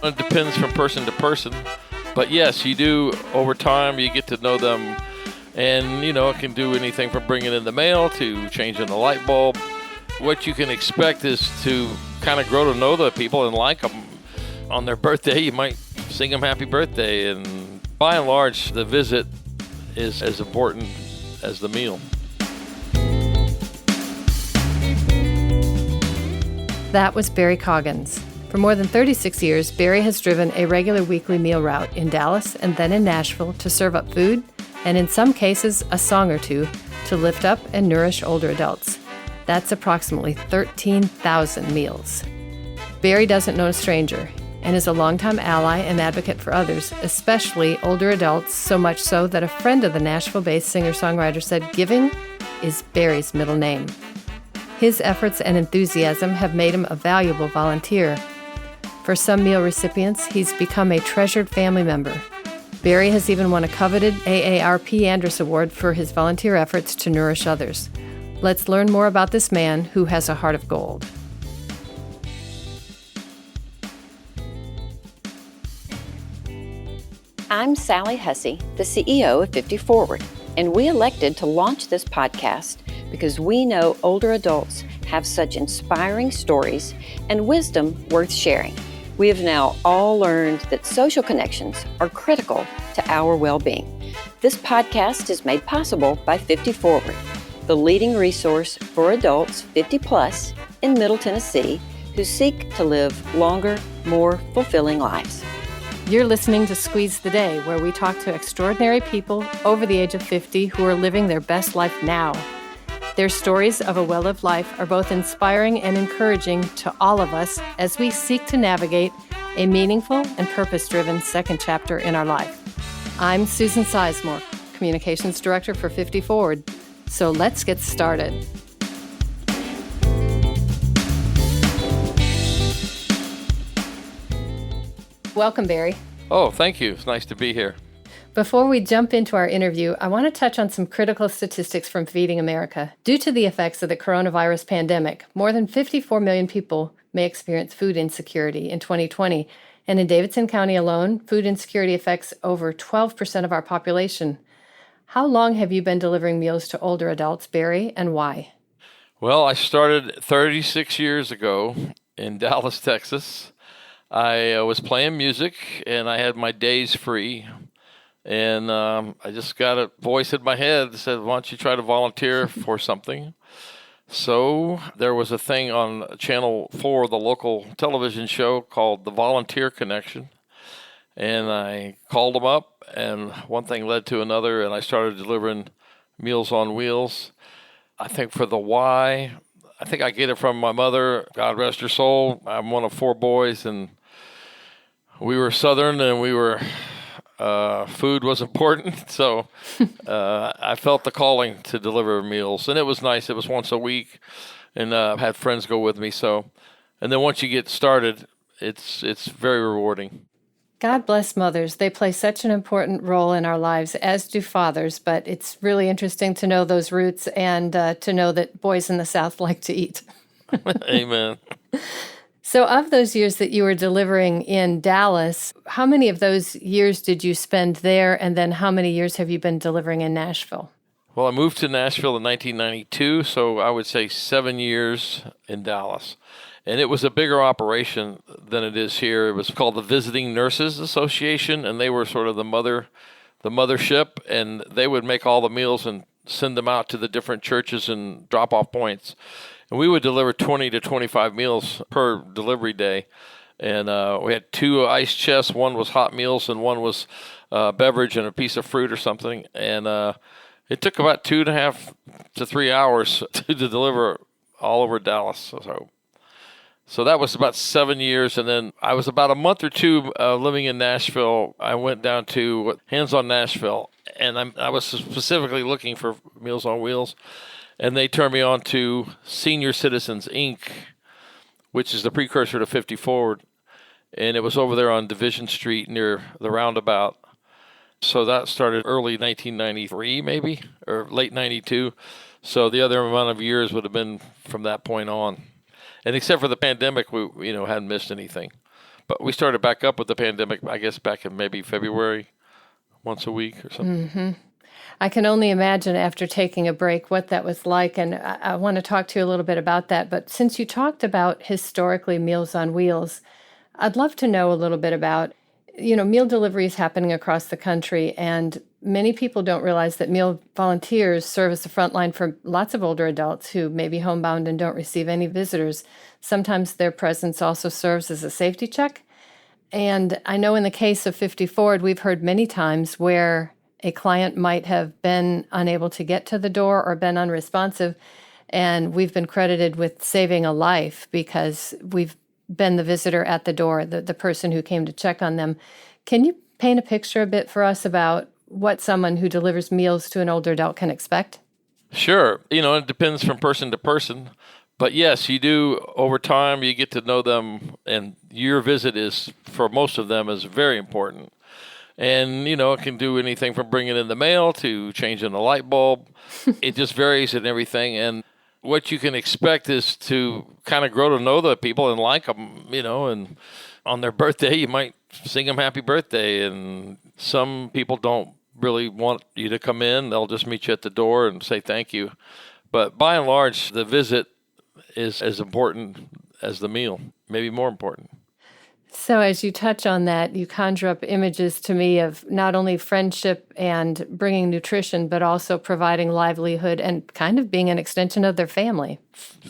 It depends from person to person. But yes, you do, over time, you get to know them. And, it can do anything from bringing in the mail to changing the light bulb. What you can expect is to kind of grow to know the people and like them. On their birthday, you might sing them happy birthday. And by and large, the visit is as important as the meal. That was Barry Coggins. For more than 36 years, Barry has driven a regular weekly meal route in Dallas and then in Nashville to serve up food, and in some cases, a song or two, to lift up and nourish older adults. That's approximately 13,000 meals. Barry doesn't know a stranger and is a longtime ally and advocate for others, especially older adults, so much so that a friend of the Nashville-based singer-songwriter said giving is Barry's middle name. His efforts and enthusiasm have made him a valuable volunteer. For some meal recipients, he's become a treasured family member. Barry has even won a coveted AARP Andrus Award for his volunteer efforts to nourish others. Let's learn more about this man who has a heart of gold. I'm Sally Hussey, the CEO of 50 Forward, and we elected to launch this podcast because we know older adults have such inspiring stories and wisdom worth sharing. We have now all learned that social connections are critical to our well-being. This podcast is made possible by 50 Forward, the leading resource for adults 50 plus in Middle Tennessee who seek to live longer, more fulfilling lives. You're listening to Squeeze the Day, where we talk to extraordinary people over the age of 50 who are living their best life now. Their stories of a well-lived life are both inspiring and encouraging to all of us as we seek to navigate a meaningful and purpose-driven second chapter in our life. I'm Susan Sizemore, Communications Director for 50 Forward. So let's get started. Welcome, Barry. Oh, thank you. It's nice to be here. Before we jump into our interview, I want to touch on some critical statistics from Feeding America. Due to the effects of the coronavirus pandemic, more than 54 million people may experience food insecurity in 2020. And in Davidson County alone, food insecurity affects over 12% of our population. How long have you been delivering meals to older adults, Barry, and why? Well, I started 36 years ago in Dallas, Texas. I was playing music, and I had my days free. And I just got a voice in my head that said, why don't you try to volunteer for something? So there was a thing on Channel 4, the local television show, called The Volunteer Connection. And I called them up, and one thing led to another, and I started delivering Meals on Wheels. I think for the why, I think I get it from my mother, God rest her soul. I'm one of 4 boys, and we were Southern, and we were... food was important, so I felt the calling to deliver meals, and it was nice. It was once a week, and I had friends go with me. And then once you get started, it's very rewarding. God bless mothers. They play such an important role in our lives, as do fathers, but it's really interesting to know those roots and to know that boys in the South like to eat. Amen. So of those years that you were delivering in Dallas, how many of those years did you spend there, and then how many years have you been delivering in Nashville? Well, I moved to Nashville in 1992, so I would say 7 years in Dallas. And it was a bigger operation than it is here. It was called the Visiting Nurses Association, and they were sort of the mothership, and they would make all the meals and send them out to the different churches and drop-off points. And we would deliver 20 to 25 meals per delivery day. And we had 2 ice chests. One was hot meals and one was beverage and a piece of fruit or something. And it took about 2.5 to 3 hours to deliver all over Dallas. So that was about 7 years. And then I was about a month or 2 living in Nashville. I went down to Hands on Nashville. And I was specifically looking for Meals on Wheels. And they turned me on to Senior Citizens, Inc., which is the precursor to 50 Forward. And it was over there on Division Street near the roundabout. So that started early 1993, maybe, or late 92. So the other amount of years would have been from that point on. And except for the pandemic, we hadn't missed anything. But we started back up with the pandemic, I guess, back in maybe February, once a week or something. I can only imagine after taking a break what that was like, and I want to talk to you a little bit about that. But since you talked about historically Meals on Wheels, I'd love to know a little bit about, meal deliveries happening across the country, and many people don't realize that meal volunteers serve as the front line for lots of older adults who may be homebound and don't receive any visitors. Sometimes their presence also serves as a safety check. And I know in the case of 50 Forward, we've heard many times where a client might have been unable to get to the door or been unresponsive, and we've been credited with saving a life because we've been the visitor at the door, the person who came to check on them. Can you paint a picture a bit for us about what someone who delivers meals to an older adult can expect? Sure. It depends from person to person. But yes, you do, over time, you get to know them, and your visit is, for most of them, is very important. And, it can do anything from bringing in the mail to changing the light bulb. It just varies and everything. And what you can expect is to kind of grow to know the people and like them, and on their birthday, you might sing them happy birthday. And some people don't really want you to come in. They'll just meet you at the door and say thank you. But by and large, the visit is as important as the meal, maybe more important. So as you touch on that, you conjure up images to me of not only friendship and bringing nutrition, but also providing livelihood and kind of being an extension of their family.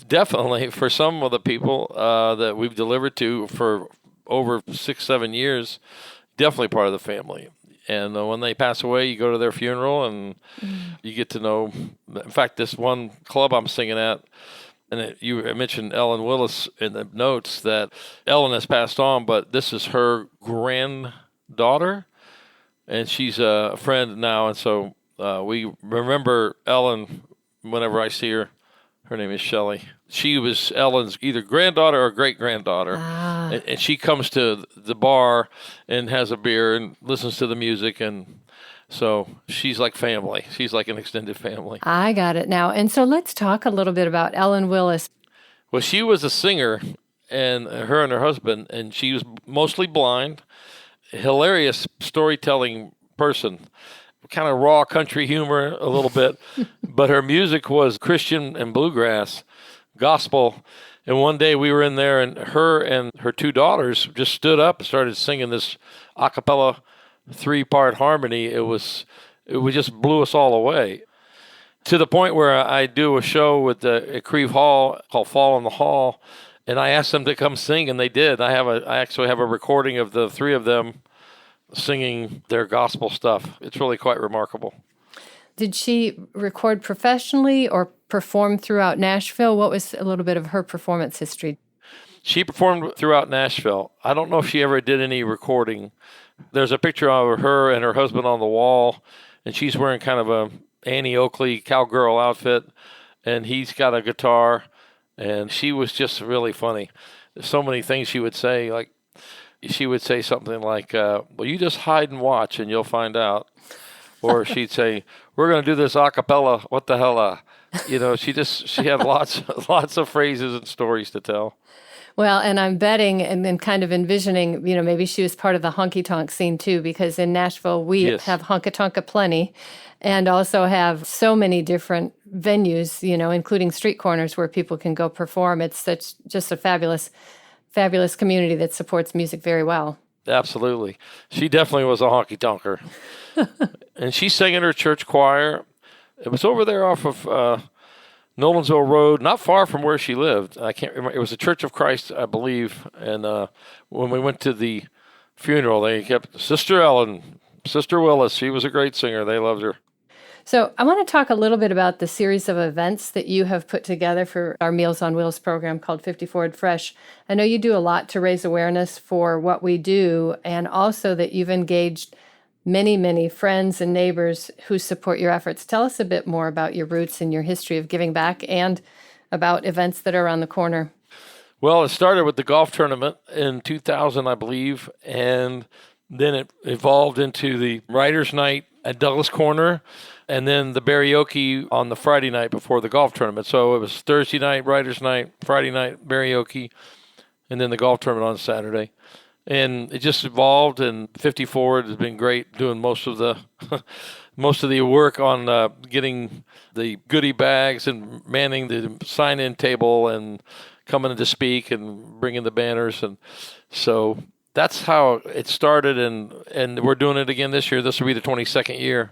Definitely. For some of the people that we've delivered to for over 6-7 years, definitely part of the family. And when they pass away, you go to their funeral and you get to know. In fact, this one club I'm singing at, and you mentioned Ellen Willis in the notes, that Ellen has passed on, but this is her granddaughter, and she's a friend now. And so we remember Ellen whenever I see her. Her name is Shelley. She was Ellen's either granddaughter or great-granddaughter. And she comes to the bar and has a beer and listens to the music, and so she's like family. She's like an extended family. I got it now. And so let's talk a little bit about Ellen Willis. Well, she was a singer, and her and her husband, and she was mostly blind, hilarious storytelling person, kind of raw country humor a little bit, but her music was Christian and bluegrass, gospel. And one day we were in there, and her two daughters just stood up and started singing this a cappella 3-part harmony. It just blew us all away, to the point where I do a show with at Creve Hall called Fall in the Hall, and I asked them to come sing, and they did. I actually have a recording of the three of them singing their gospel stuff. It's really quite remarkable. Did she record professionally or perform throughout Nashville? What was a little bit of her performance history? She performed throughout Nashville. I don't know if she ever did any recording. There's a picture of her and her husband on the wall, and she's wearing kind of a Annie Oakley cowgirl outfit, and he's got a guitar, and she was just really funny. There's so many things she would say, like she would say something like, well, you just hide and watch and you'll find out. Or she'd say, we're going to do this a cappella, what the hell? She had lots of phrases and stories to tell. Well, and I'm betting and then kind of envisioning, maybe she was part of the honky-tonk scene too, because in Nashville we have honky-tonk aplenty and also have so many different venues, including street corners where people can go perform. It's just a fabulous community that supports music very well. Absolutely. She definitely was a honky-tonker. And she sang in her church choir. It was over there off of Nolensville Road, not far from where she lived. I can't remember. It was the Church of Christ, I believe. And when we went to the funeral, they kept Sister Ellen, Sister Willis. She was a great singer. They loved her. So I want to talk a little bit about the series of events that you have put together for our Meals on Wheels program called 50 Forward Fresh. I know you do a lot to raise awareness for what we do, and also that you've engaged many, many friends and neighbors who support your efforts. Tell us a bit more about your roots and your history of giving back and about events that are around the corner. Well, it started with the golf tournament in 2000, I believe, and then it evolved into the Writers' Night at Douglas Corner, and then the karaoke on the Friday night before the golf tournament. So it was Thursday night, Writers' Night, Friday night, karaoke, and then the golf tournament on Saturday. And it just evolved, and 50 Forward has been great doing most of the most of the work on getting the goodie bags and manning the sign-in table and coming in to speak and bringing the banners. And so that's how it started, and we're doing it again this year. This will be the 22nd year.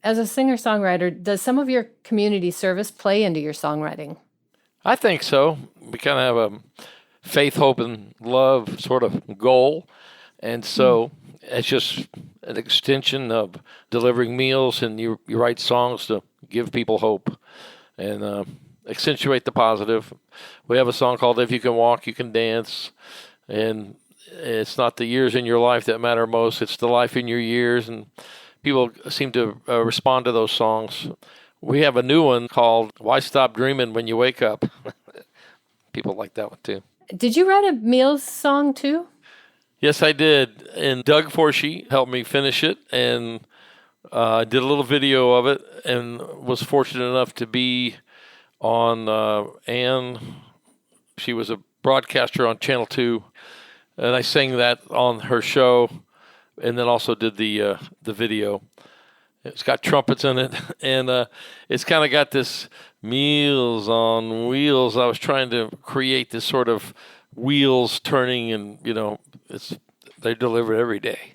As a singer-songwriter, does some of your community service play into your songwriting? I think so. We kind of have a faith, hope, and love sort of goal. And so it's just an extension of delivering meals, and you write songs to give people hope and accentuate the positive. We have a song called If You Can Walk, You Can Dance. And it's not the years in your life that matter most. It's the life in your years. And people seem to respond to those songs. We have a new one called Why Stop Dreaming When You Wake Up. People like that one too. Did you write a meals song too? Yes, I did. And Doug Forshee helped me finish it, and I did a little video of it, and was fortunate enough to be on Ann. She was a broadcaster on Channel 2, and I sang that on her show, and then also did the video. It's got trumpets in it, and it's kind of got this meals on wheels. I was trying to create this sort of wheels turning, and they're delivered every day.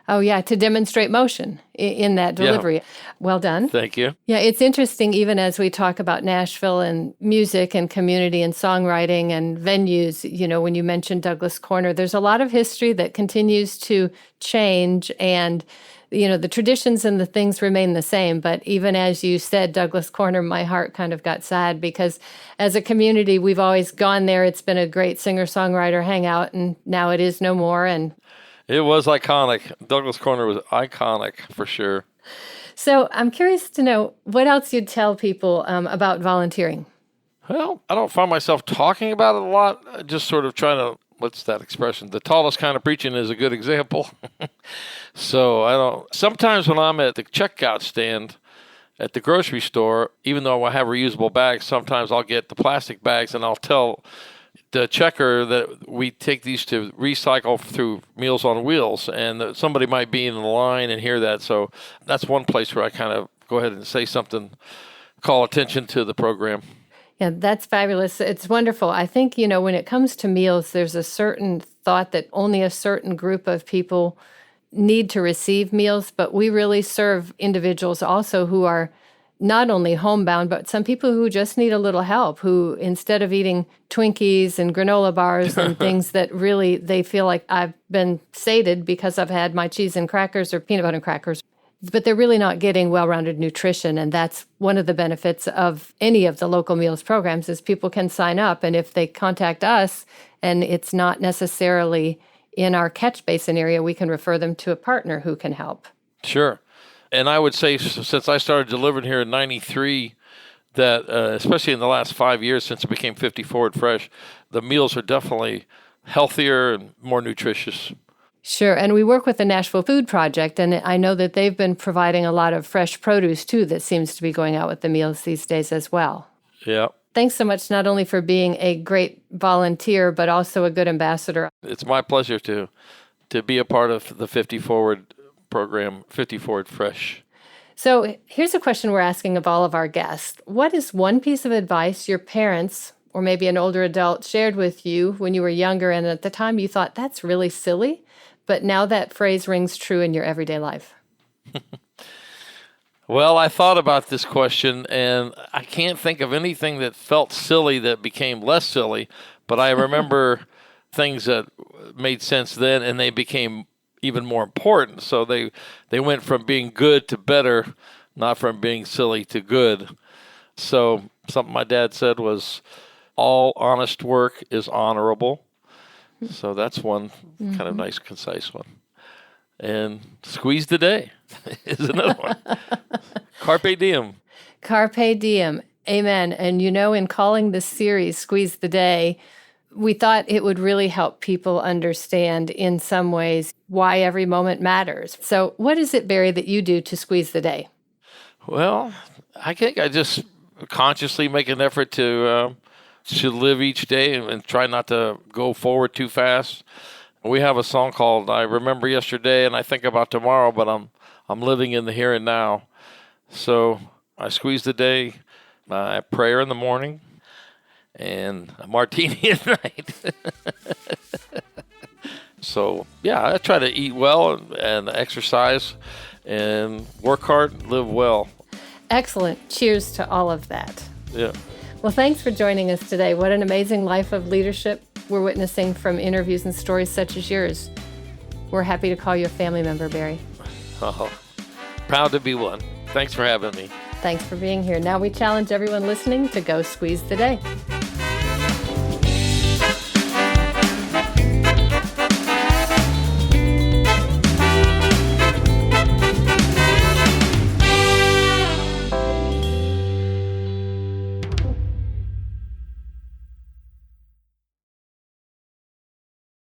Oh, yeah, to demonstrate motion in that delivery. Yeah. Well done. Thank you. Yeah, it's interesting, even as we talk about Nashville and music and community and songwriting and venues, when you mentioned Douglas Corner, there's a lot of history that continues to change, and the traditions and the things remain the same. But even as you said, Douglas Corner, my heart kind of got sad, because as a community, we've always gone there. It's been a great singer-songwriter hangout, and now it is no more. And it was iconic. Douglas Corner was iconic for sure. So I'm curious to know what else you'd tell people about volunteering. Well, I don't find myself talking about it a lot. I just sort of trying to, what's that expression? The tallest kind of preaching is a good example. So sometimes when I'm at the checkout stand at the grocery store, even though I have reusable bags, sometimes I'll get the plastic bags, and I'll tell the checker that we take these to recycle through Meals on Wheels, and somebody might be in the line and hear that. So that's one place where I kind of go ahead and say something, call attention to the program. Yeah, that's fabulous. It's wonderful. I think, when it comes to meals, there's a certain thought that only a certain group of people need to receive meals, but we really serve individuals also who are not only homebound, but some people who just need a little help, who instead of eating Twinkies and granola bars and things that really they feel like I've been sated because I've had my cheese and crackers or peanut butter and crackers, but they're really not getting well-rounded nutrition. And that's one of the benefits of any of the local meals programs is people can sign up. And if they contact us and it's not necessarily in our catch basin area, we can refer them to a partner who can help. Sure. And I would say since I started delivering here in 93, that especially in the last 5 years since it became 50 Forward Fresh, the meals are definitely healthier and more nutritious. Sure. And we work with the Nashville Food Project, and I know that they've been providing a lot of fresh produce, too, that seems to be going out with the meals these days as well. Yeah. Thanks so much, not only for being a great volunteer, but also a good ambassador. It's my pleasure to be a part of the 50 Forward program, 50 Forward Fresh. So here's a question we're asking of all of our guests. What is one piece of advice your parents, or maybe an older adult, shared with you when you were younger, and at the time you thought, that's really silly, but now that phrase rings true in your everyday life? Well, I thought about this question, and I can't think of anything that felt silly that became less silly, but I remember things that made sense then, and they became even more important. So they went from being good to better, not from being silly to good. So something my dad said was, all honest work is honorable. So that's one kind of nice, concise one. And squeeze the day is another one. Carpe diem. Carpe diem. Amen. And in calling this series Squeeze the Day, we thought it would really help people understand in some ways why every moment matters. So what is it, Barry, that you do to squeeze the day? Well, I think I just consciously make an effort to live each day and try not to go forward too fast. We have a song called "I Remember Yesterday and I Think About Tomorrow," but I'm living in the here and now. So I squeeze the day, my prayer in the morning, and a martini at night. So yeah, I try to eat well and exercise and work hard, live well. Excellent. Cheers to all of that. Yeah. Well, thanks for joining us today. What an amazing life of leadership we're witnessing from interviews and stories such as yours. We're happy to call you a family member, Barry. Oh, proud to be one. Thanks for having me. Thanks for being here. Now we challenge everyone listening to go squeeze the day.